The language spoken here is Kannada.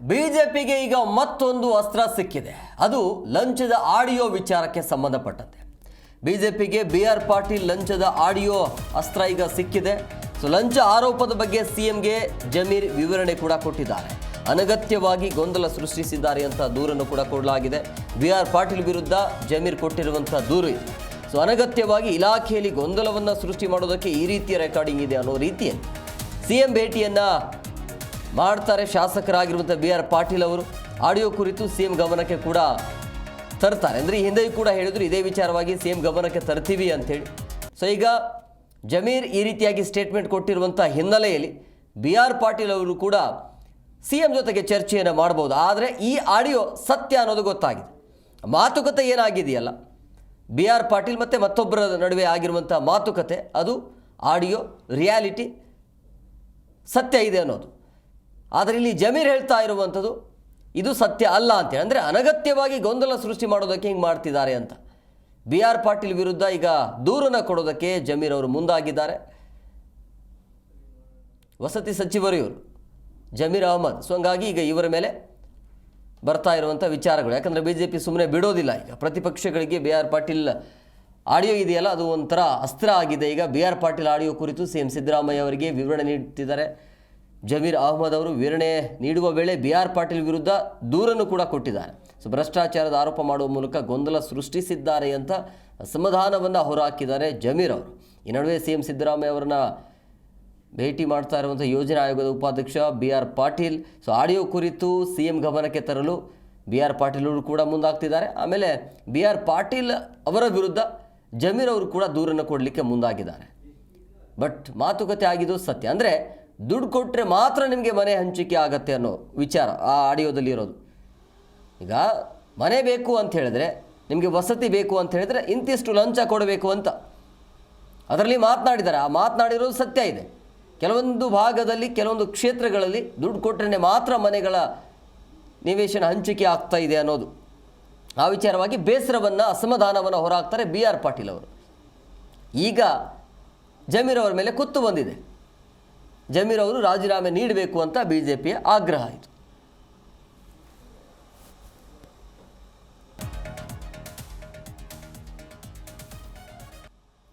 ಬಿಜೆಪಿಗೆ ಈಗ ಮತ್ತೊಂದು ಅಸ್ತ್ರ ಸಿಕ್ಕಿದೆ. ಅದು ಲಂಚದ ಆಡಿಯೋ ವಿಚಾರಕ್ಕೆ ಸಂಬಂಧಪಟ್ಟಂತೆ. ಬಿಜೆಪಿಗೆ ಬಿ.ಆರ್. ಪಾಟೀಲ್ ಲಂಚದ ಆಡಿಯೋ ಅಸ್ತ್ರ ಈಗ ಸಿಕ್ಕಿದೆ. ಲಂಚ ಆರೋಪದ ಬಗ್ಗೆ ಸಿಎಂಗೆ ಜಮೀರ್ ವಿವರಣೆ ಕೂಡ ಕೊಟ್ಟಿದ್ದಾರೆ. ಅನಗತ್ಯವಾಗಿ ಗೊಂದಲ ಸೃಷ್ಟಿಸಿದ್ದಾರೆ ಅಂತ ದೂರನ್ನು ಕೂಡ ಕೊಡಲಾಗಿದೆ. ಬಿ.ಆರ್. ಪಾಟೀಲ್ ವಿರುದ್ಧ ಜಮೀರ್ ಕೊಟ್ಟಿರುವಂಥ ದೂರು ಇದೆ. ಅನಗತ್ಯವಾಗಿ ಇಲಾಖೆಯಲ್ಲಿ ಗೊಂದಲವನ್ನು ಸೃಷ್ಟಿ ಮಾಡೋದಕ್ಕೆ ಈ ರೀತಿಯ ರೆಕಾರ್ಡಿಂಗ್ ಇದೆ ಅನ್ನೋ ರೀತಿಯಲ್ಲಿ ಸಿಎಂ ಭೇಟಿಯನ್ನು ಮಾಡ್ತಾರೆ ಶಾಸಕರಾಗಿರುವಂಥ ಬಿ.ಆರ್. ಪಾಟೀಲ್ ಅವರು. ಆಡಿಯೋ ಕುರಿತು ಸಿಎಂ ಗಮನಕ್ಕೆ ಕೂಡ ತರ್ತಾರೆ. ಅಂದರೆ ಈ ಹಿಂದೆಯೂ ಕೂಡ ಹೇಳಿದ್ರು ಇದೇ ವಿಚಾರವಾಗಿ ಸಿಎಂ ಗಮನಕ್ಕೆ ತರ್ತೀವಿ ಅಂಥೇಳಿ. ಈಗ ಜಮೀರ್ ಈ ರೀತಿಯಾಗಿ ಸ್ಟೇಟ್ಮೆಂಟ್ ಕೊಟ್ಟಿರುವಂಥ ಹಿನ್ನೆಲೆಯಲ್ಲಿ ಬಿ.ಆರ್. ಪಾಟೀಲ್ ಅವರು ಕೂಡ ಸಿಎಂ ಜೊತೆಗೆ ಚರ್ಚೆಯನ್ನು ಮಾಡ್ಬೋದು. ಆದರೆ ಈ ಆಡಿಯೋ ಸತ್ಯ ಅನ್ನೋದು ಗೊತ್ತಾಗಿದೆ. ಮಾತುಕತೆ ಏನಾಗಿದೆಯಲ್ಲ ಬಿ.ಆರ್. ಪಾಟೀಲ್ ಮತ್ತು ಮತ್ತೊಬ್ಬರ ನಡುವೆ ಆಗಿರುವಂಥ ಮಾತುಕತೆ, ಅದು ಆಡಿಯೋ ರಿಯಾಲಿಟಿ ಸತ್ಯ ಇದೆ ಅನ್ನೋದು. ಆದರೆ ಇಲ್ಲಿ ಜಮೀರ್ ಹೇಳ್ತಾ ಇರುವಂಥದ್ದು ಇದು ಸತ್ಯ ಅಲ್ಲ ಅಂತೇಳಿ. ಅಂದರೆ ಅನಗತ್ಯವಾಗಿ ಗೊಂದಲ ಸೃಷ್ಟಿ ಮಾಡೋದಕ್ಕೆ ಹಿಂಗೆ ಮಾಡ್ತಿದ್ದಾರೆ ಅಂತ ಬಿ.ಆರ್. ಪಾಟೀಲ್ ವಿರುದ್ಧ ಈಗ ದೂರನ್ನು ಕೊಡೋದಕ್ಕೆ ಜಮೀರ್ ಅವರು ಮುಂದಾಗಿದ್ದಾರೆ. ವಸತಿ ಸಚಿವರು ಇವರು ಜಮೀರ್ ಅಹಮದ್. ಹಂಗಾಗಿ ಈಗ ಇವರ ಮೇಲೆ ಬರ್ತಾ ಇರುವಂಥ ವಿಚಾರಗಳು, ಯಾಕಂದರೆ ಬಿಜೆಪಿ ಸುಮ್ಮನೆ ಬಿಡೋದಿಲ್ಲ. ಈಗ ಪ್ರತಿಪಕ್ಷಗಳಿಗೆ ಬಿ.ಆರ್. ಪಾಟೀಲ್ ಆಡಿಯೋ ಇದೆಯಲ್ಲ ಅದು ಒಂಥರ ಅಸ್ತ್ರ ಆಗಿದೆ. ಈಗ ಬಿ.ಆರ್. ಪಾಟೀಲ್ ಆಡಿಯೋ ಕುರಿತು ಸಿಎಂ ಸಿದ್ದರಾಮಯ್ಯ ಅವರಿಗೆ ವಿವರಣೆ ನೀಡುತ್ತಿದ್ದಾರೆ. ಜಮೀರ್ ಅಹಮದ್ ಅವರು ವಿವರಣೆ ನೀಡುವ ವೇಳೆ ಬಿ.ಆರ್. ಪಾಟೀಲ್ ವಿರುದ್ಧ ದೂರನ್ನು ಕೂಡ ಕೊಟ್ಟಿದ್ದಾರೆ. ಭ್ರಷ್ಟಾಚಾರದ ಆರೋಪ ಮಾಡುವ ಮೂಲಕ ಗೊಂದಲ ಸೃಷ್ಟಿಸಿದ್ದಾರೆ ಅಂತ ಅಸಮಾಧಾನವನ್ನು ಹೊರಹಾಕಿದ್ದಾರೆ ಜಮೀರ್ ಅವರು. ಈ ನಡುವೆ ಸಿಎಂ ಸಿದ್ದರಾಮಯ್ಯ ಅವರನ್ನ ಭೇಟಿ ಮಾಡ್ತಾ ಇರುವಂಥ ಯೋಜನಾ ಆಯೋಗದ ಉಪಾಧ್ಯಕ್ಷ ಬಿ.ಆರ್. ಪಾಟೀಲ್. ಆಡಿಯೋ ಕುರಿತು ಸಿಎಂ ಗಮನಕ್ಕೆ ತರಲು ಬಿ.ಆರ್. ಪಾಟೀಲ್ ಅವರು ಕೂಡ ಮುಂದಾಗ್ತಿದ್ದಾರೆ. ಆಮೇಲೆ ಬಿ.ಆರ್. ಪಾಟೀಲ್ ಅವರ ವಿರುದ್ಧ ಜಮೀರ್ ಅವರು ಕೂಡ ದೂರನ್ನು ಕೊಡಲಿಕ್ಕೆ ಮುಂದಾಗಿದ್ದಾರೆ. ಬಟ್ ಮಾತುಕತೆ ಆಗಿದ್ದು ಸತ್ಯ. ಅಂದರೆ ದುಡ್ಡು ಕೊಟ್ಟರೆ ಮಾತ್ರ ನಿಮಗೆ ಮನೆ ಹಂಚಿಕೆ ಆಗತ್ತೆ ಅನ್ನೋ ವಿಚಾರ ಆ ಆಡಿಯೋದಲ್ಲಿ ಇರೋದು. ಈಗ ಮನೆ ಬೇಕು ಅಂತ ಹೇಳಿದ್ರೆ, ನಿಮಗೆ ವಸತಿ ಬೇಕು ಅಂತ ಹೇಳಿದ್ರೆ ಇಂತಿಷ್ಟು ಲಂಚ ಕೊಡಬೇಕು ಅಂತ ಅದರಲ್ಲಿ ಮಾತನಾಡಿದ್ದಾರೆ. ಆ ಮಾತನಾಡಿರೋದು ಸತ್ಯ ಇದೆ. ಕೆಲವೊಂದು ಭಾಗದಲ್ಲಿ ಕೆಲವೊಂದು ಕ್ಷೇತ್ರಗಳಲ್ಲಿ ದುಡ್ಡು ಕೊಟ್ಟರೆ ಮಾತ್ರ ಮನೆಗಳ ನಿವೇಶನ ಹಂಚಿಕೆ ಆಗ್ತಾ ಇದೆ ಅನ್ನೋದು. ಆ ವಿಚಾರವಾಗಿ ಬೇಸರವನ್ನು ಅಸಮಾಧಾನವನ್ನು ಹೊರಹಾಕ್ತಾರೆ ಬಿ.ಆರ್. ಪಾಟೀಲ್ ಅವರು. ಈಗ ಜಮೀರ್ ಅವರ ಮೇಲೆ ಕುತ್ತು ಬಂದಿದೆ. ಜಮೀರ್ ಅವರು ರಾಜೀನಾಮೆ ನೀಡಬೇಕು ಅಂತ ಬಿಜೆಪಿಯ ಆಗ್ರಹ ಆಯಿತು.